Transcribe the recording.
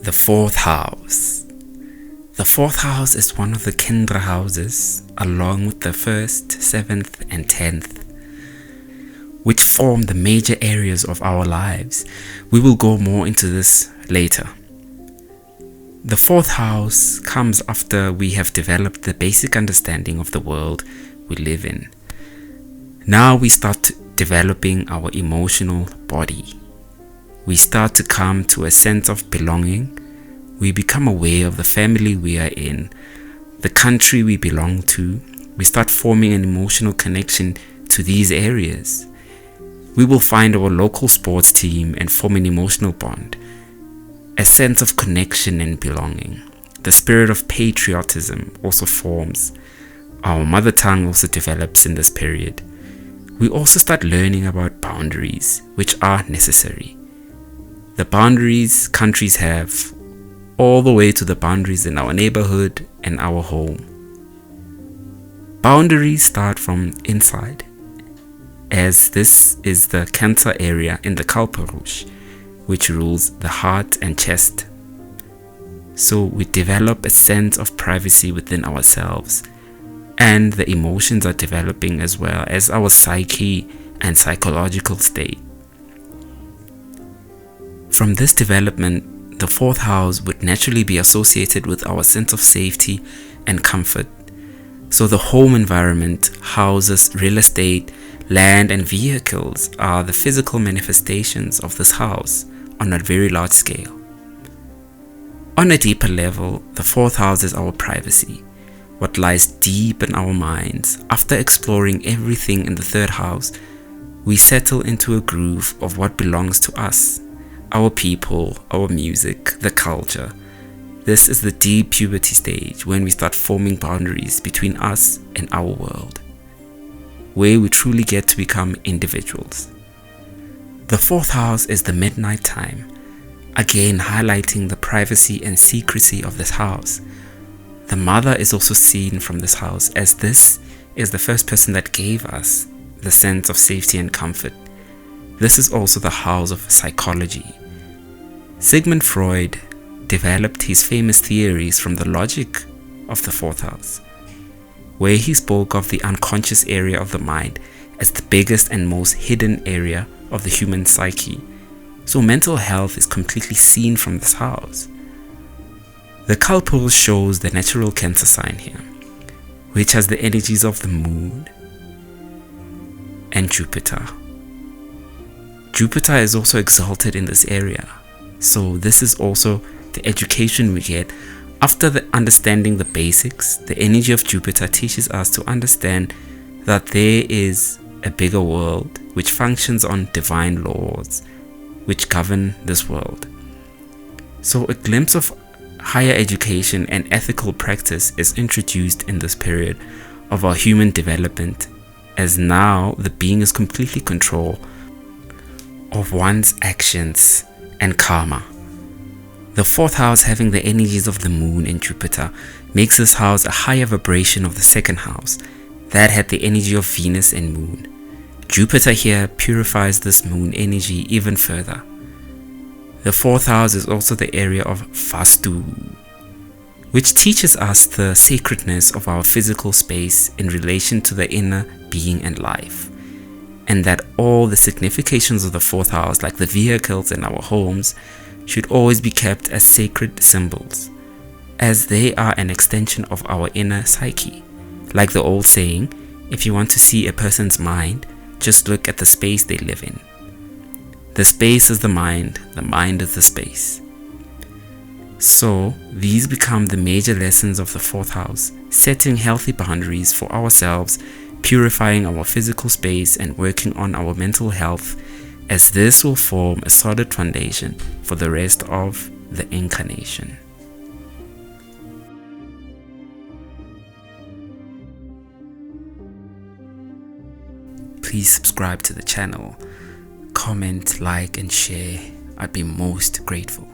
The fourth house. The fourth house is one of the Kendra houses, along with the 1st, 7th, and 10th, which form the major areas of our lives. We will go more into this later. The fourth house comes after we have developed the basic understanding of the world we live in. Now we start developing our emotional body. We start to come to a sense of belonging. We become aware of the family we are in, the country we belong to. We start forming an emotional connection to these areas. We will find our local sports team and form an emotional bond, a sense of connection and belonging. The spirit of patriotism also forms. Our mother tongue also develops in this period. We also start learning about boundaries, which are necessary. The boundaries countries have, all the way to the boundaries in our neighborhood and our home. Boundaries start from inside, as this is the Cancer area in the Kalpurush, which rules the heart and chest. So we develop a sense of privacy within ourselves, and the emotions are developing as well as our psyche and psychological state. From this development, the fourth house would naturally be associated with our sense of safety and comfort. So the home environment, houses, real estate, land and vehicles are the physical manifestations of this house on a very large scale. On a deeper level, the fourth house is our privacy, what lies deep in our minds. After exploring everything in the third house, we settle into a groove of what belongs to us. Our people, our music, the culture. This is the deep puberty stage when we start forming boundaries between us and our world, where we truly get to become individuals. The fourth house is the midnight time, again highlighting the privacy and secrecy of this house. The mother is also seen from this house, as this is the first person that gave us the sense of safety and comfort. This is also the house of psychology. Sigmund Freud developed his famous theories from the logic of the fourth house, where he spoke of the unconscious area of the mind as the biggest and most hidden area of the human psyche. So mental health is completely seen from this house. The Kalpul shows the natural Cancer sign here, which has the energies of the moon and Jupiter. Jupiter is also exalted in this area. So this is also the education we get. After understanding the basics, the energy of Jupiter teaches us to understand that there is a bigger world which functions on divine laws which govern this world. So a glimpse of higher education and ethical practice is introduced in this period of our human development, as now the being is completely in control of one's actions and karma. The fourth house, having the energies of the moon and Jupiter, makes this house a higher vibration of the second house that had the energy of Venus and moon. Jupiter here purifies this moon energy even further. The fourth house is also the area of Vastu, which teaches us the sacredness of our physical space in relation to the inner being and life, and that all the significations of the fourth house, like the vehicles in our homes, should always be kept as sacred symbols, as they are an extension of our inner psyche. Like the old saying, if you want to see a person's mind, just look at the space they live in. The space is the mind is the space. So these become the major lessons of the fourth house, setting healthy boundaries for ourselves, purifying our physical space and working on our mental health, as this will form a solid foundation for the rest of the incarnation. Please subscribe to the channel, comment, like and share. I'd be most grateful.